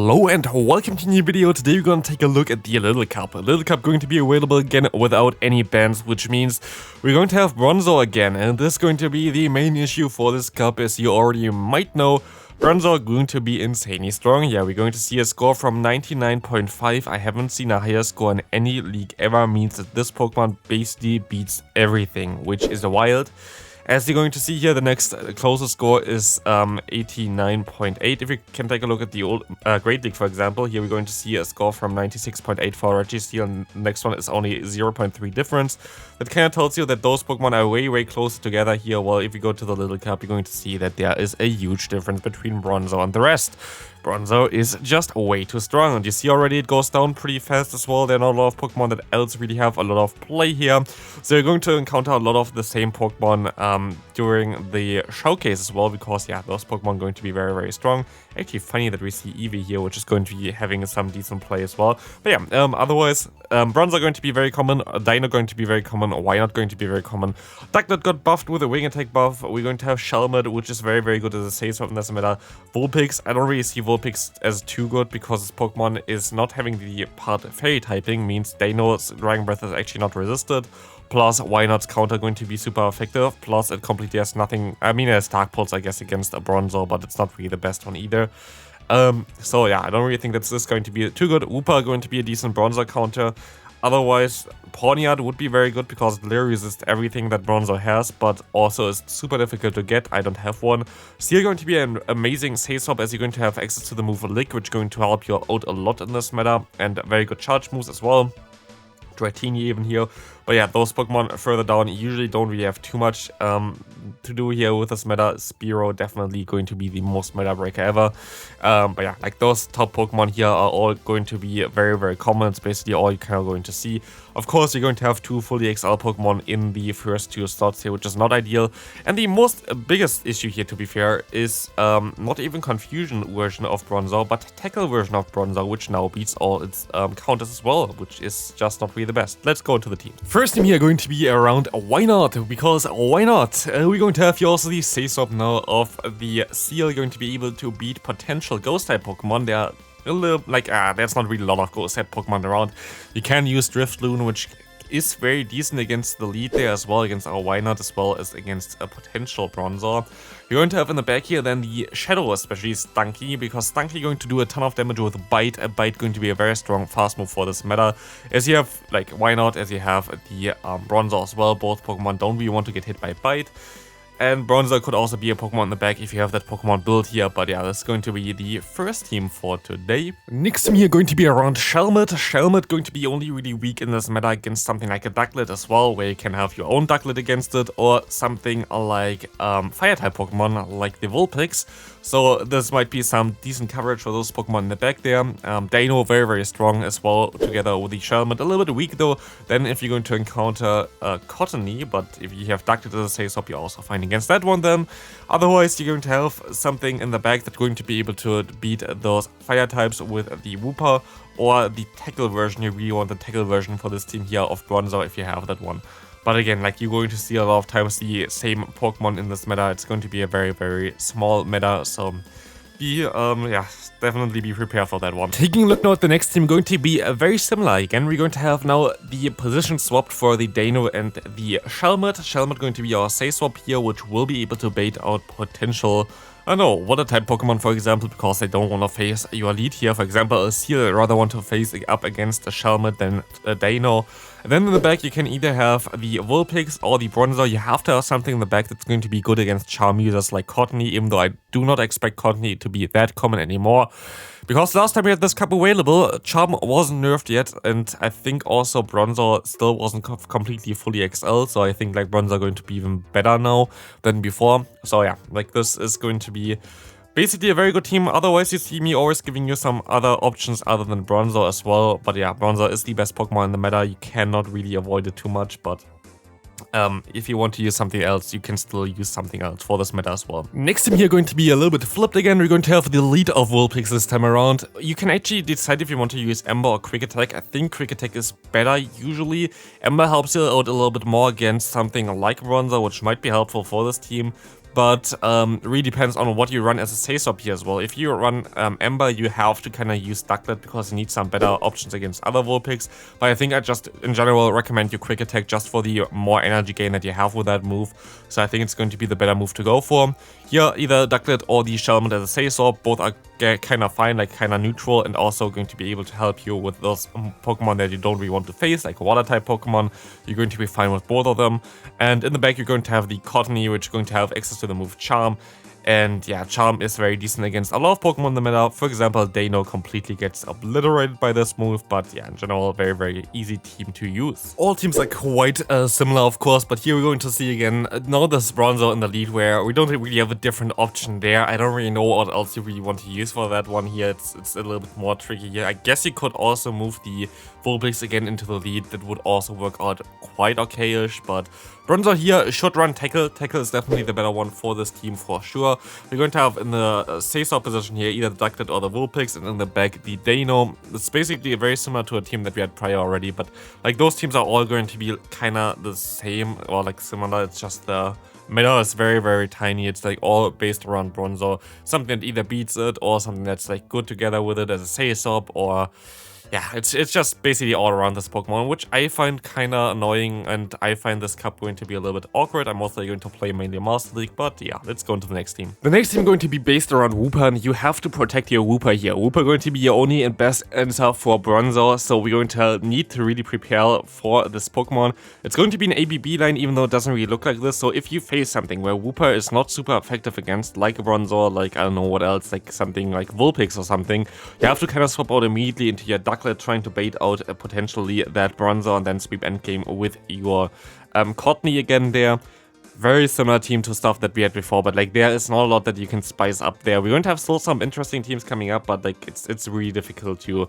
Hello and welcome to a new video. Today we're going to take a look at the Little Cup. Little Cup going to be available again without any bans, which means we're going to have Bronzor again, and this is going to be the main issue for this cup. As you already might know, Bronzor going to be insanely strong. Yeah, we're going to see a score from 99.5. I haven't seen a higher score in any league ever. Means that this Pokemon basically beats everything, which is wild. As you're going to see here, the next closest score is 89.8. If you can take a look at the old Great League, for example, here we're going to see a score from 96.8 for Registeel, and the next one is only 0.3 difference. That kind of tells you that those Pokemon are way closer together here. Well, if you go to the Little Cup, you're going to see that there is a huge difference between Bronzor and the rest. Bronzor is just way too strong, and you see already it goes down pretty fast as well. There are not a lot of Pokemon that else really have a lot of play here, so you're going to encounter a lot of the same Pokemon during the showcase as well, because yeah, those Pokemon are going to be very strong. Actually funny that we see Eevee here, which is going to be having some decent play as well. But yeah, otherwise, Bronzor going to be very common, Dino going to be very common, Wynaut going to be very common. Ducklet got buffed with a wing attack buff. We're going to have Shelmet, which is very good as a save swap in this meta. Vulpix, I don't really see Vulpix as too good because this Pokemon is not having the part Fairy typing, means Dino's Dragon Breath is actually not resisted. Plus, Wynaut's counter going to be super effective. Plus, it completely has nothing. I mean, it has Dark Pulse, I guess, against a Bronzor, but it's not really the best one either. So yeah, I don't really think that this is going to be too good. Wooper going to be a decent Bronzor counter. Otherwise, Pawniard would be very good because it literally resists everything that Bronzor has, but also is super difficult to get. I don't have one. Steel going to be an amazing save swap, as you're going to have access to the move Lick, which is going to help you out a lot in this meta, and very good charge moves as well. Dratini even here. But yeah, those Pokemon further down usually don't really have too much to do here with this meta. Spearow definitely going to be the most meta breaker ever. But yeah, like those top Pokemon here are all going to be very common. It's basically all you're kind of going to see. Of course, you're going to have two fully XL Pokemon in the first two slots here, which is not ideal. And the biggest issue here, to be fair, is not even Confusion version of Bronzor, but Tackle version of Bronzor, which now beats all its counters as well, which is just not really the best. Let's go to the team. First team here going to be around Wynaut, because why not? We're going to have here also the save swap now of the Seal going to be able to beat potential Ghost type Pokemon. They are a little like, there's not really a lot of Ghost type Pokemon around. You can use Drifloon, which is very decent against the lead there as well, against our Wynaut as well as against a potential Bronzor. You're going to have in the back here then the Shadow, especially Stunky, because Stunky going to do a ton of damage with Bite. A Bite going to be a very strong fast move for this meta, as you have like Wynaut, as you have the Bronzor as well. Both Pokemon don't really want to get hit by Bite. And Bronzor could also be a Pokemon in the back if you have that Pokemon build here. But yeah, this is going to be the first team for today. Next team here going to be around Shelmet. Shelmet going to be only really weak in this meta against something like a Ducklet as well, where you can have your own Ducklet against it, or something like Fire-type Pokemon like the Vulpix. So this might be some decent coverage for those Pokemon in the back there. Dino very strong as well, together with the Shelmet. A little bit weak though, then if you're going to encounter Cottony, but if you have Ducklet as a save swap, you're also fine against that one then. Otherwise, you're going to have something in the back that's going to be able to beat those fire types with the Wooper, or the Tackle version. You really want the Tackle version for this team here of Bronzor if you have that one. But again, like, you're going to see a lot of times the same Pokemon in this meta. It's going to be a very small meta, so yeah, definitely be prepared for that one. Taking a look now at the next team, going to be very similar. Again, we're going to have now the position swapped for the Dino and the Shelmet. Shelmet going to be our save swap here, which will be able to bait out potential, I don't know, water type Pokemon, for example, because they don't want to face your lead here. For example, a Seal rather want to face up against a Shelmet than a Dino. And then in the back, you can either have the Vulpix or the Bronzor. You have to have something in the back that's going to be good against charm users like Cottony, even though I do not expect Cottony to be that common anymore. Because last time we had this cup available, Charm wasn't nerfed yet, and I think also Bronzor still wasn't completely fully XL, so I think like Bronzor going to be even better now than before. So yeah, like this is going to be basically a very good team. Otherwise, you see me always giving you some other options other than Bronzor as well. But yeah, Bronzor is the best Pokemon in the meta. You cannot really avoid it too much, but if you want to use something else, you can still use something else for this meta as well. Next team here going to be a little bit flipped again. We're going to have the lead of Vulpix this time around. You can actually decide if you want to use Ember or Quick Attack. I think Quick Attack is better usually. Ember helps you out a little bit more against something like Bronzor, which might be helpful for this team. but really depends on what you run as a Say-Swap here as well. If you run Ember, you have to kind of use Ducklet because you need some better options against other Vulpix. But I think I just, in general, recommend you Quick Attack just for the more energy gain that you have with that move. So I think it's going to be the better move to go for. Here, either Ducklet or the Shelmet as a Say-Swap, both are kind of fine, like kind of neutral, and also going to be able to help you with those Pokemon that you don't really want to face, like Water-type Pokemon. You're going to be fine with both of them. And in the back, you're going to have the Cottony, which is going to have access to the move Charm. And yeah, Charm is very decent against a lot of Pokemon in the meta. For example, Dano completely gets obliterated by this move, but yeah, in general, very, very easy team to use. All teams are quite similar, of course, but here we're going to see again, now this Bronzor in the lead where we don't really have a different option there. I don't really know what else you really want to use for that one here. It's a little bit more tricky here. I guess you could also move the Vulpix again into the lead. That would also work out quite okay-ish, but Bronzor here should run Tackle. Tackle is definitely the better one for this team for sure. We're going to have in the Say-Swap position here either the Ducklet or the Vulpix, and in the back the Dano. It's basically very similar to a team that we had prior already, but like those teams are all going to be kind of the same or like similar. It's just the meta is very, very tiny. It's like all based around Bronzor. Something that either beats it or something that's like good together with it as a Say-Swap, or yeah, it's just basically all around this Pokemon, which I find kind of annoying, and I find this cup going to be a little bit awkward. I'm mostly going to play mainly Master League, but yeah, let's go into the next team. The next team going to be based around Wooper, and you have to protect your Wooper here. Wooper going to be your only and best answer for Bronzor, so we're going to need to really prepare for this Pokemon. It's going to be an ABB line, even though it doesn't really look like this, so if you face something where Wooper is not super effective against, like a Bronzor, like I don't know what else, like something like Vulpix or something, you have to kind of swap out immediately into your Ducklet, trying to bait out potentially that Bronzor and then sweep endgame with your Cottony again there. Very similar team to stuff that we had before, but like there is not a lot that you can spice up there. We're going to have still some interesting teams coming up, but like it's really difficult to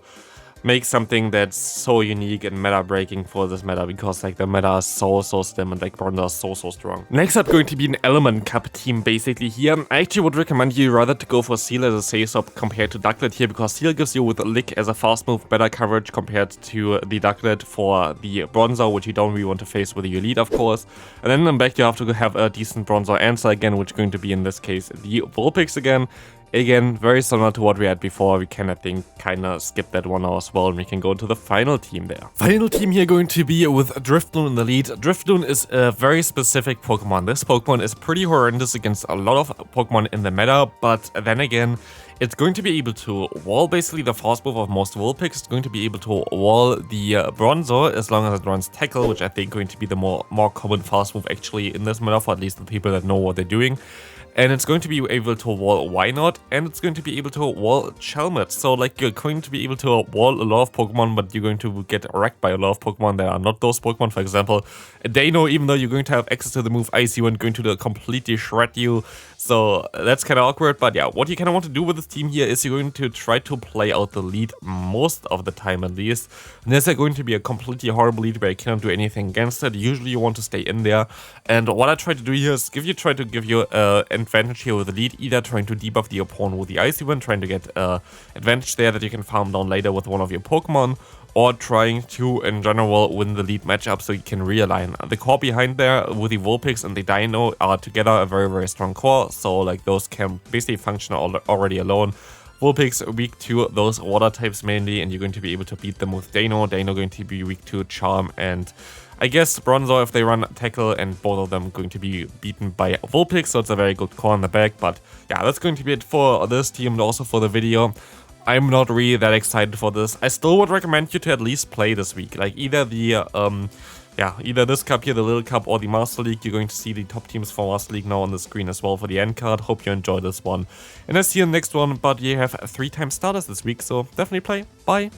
make something that's so unique and meta breaking for this meta, because like the meta is so slim and like Bronzor is so strong. Next up going to be an Element Cup team basically here. I actually would recommend you rather to go for Seal as a Say-Swap compared to Ducklet here, because Seal gives you with Lick as a fast move better coverage compared to the Ducklet for the Bronzor, which you don't really want to face with your lead, of course. And then in the back you have to have a decent Bronzor answer again, which is going to be in this case the Vulpix again. Again, very similar to what we had before. We can, I think, kind of skip that one now as well, and we can go into the final team there. Final team here going to be with Drifloon in the lead. Drifloon is a very specific Pokemon. This Pokemon is pretty horrendous against a lot of Pokemon in the meta, but then again, it's going to be able to wall basically the fast move of most Vulpix. It's going to be able to wall the Bronzor as long as it runs Tackle, which I think going to be the more common fast move actually in this meta, for at least the people that know what they're doing. And it's going to be able to wall Wynot, and it's going to be able to wall Shelmet. So like you're going to be able to wall a lot of Pokemon, but you're going to get wrecked by a lot of Pokemon that are not those Pokemon. For example, Dano, even though you're going to have access to the move Icy Wind, going to completely shred you. So that's kind of awkward, but yeah, what you kind of want to do with this team here is you're going to try to play out the lead most of the time at least. And there's going to be a completely horrible lead where you cannot do anything against it. Usually you want to stay in there. And what I try to do here is try to give you an advantage here with the lead, either trying to debuff the opponent with the Icy Wind, trying to get advantage there that you can farm down later with one of your Pokemon, or trying to, in general, win the lead matchup so you can realign. The core behind there with the Vulpix and the Dino are together a very strong core, so like those can basically function already alone. Vulpix weak to those water types mainly, and you're going to be able to beat them with Dano. Dano going to be weak to Charm, and I guess Bronzor if they run Tackle, and both of them going to be beaten by Vulpix, so it's a very good core in the back. But yeah, that's going to be it for this team and also for the video. I'm not really that excited for this. I still would recommend you to at least play this week. Like either the either this cup here, the Little Cup, or the Master League. You're going to see the top teams for Master League now on the screen as well for the end card. Hope you enjoyed this one. And I'll see you in the next one, but you have 3 times starters this week, so definitely play. Bye!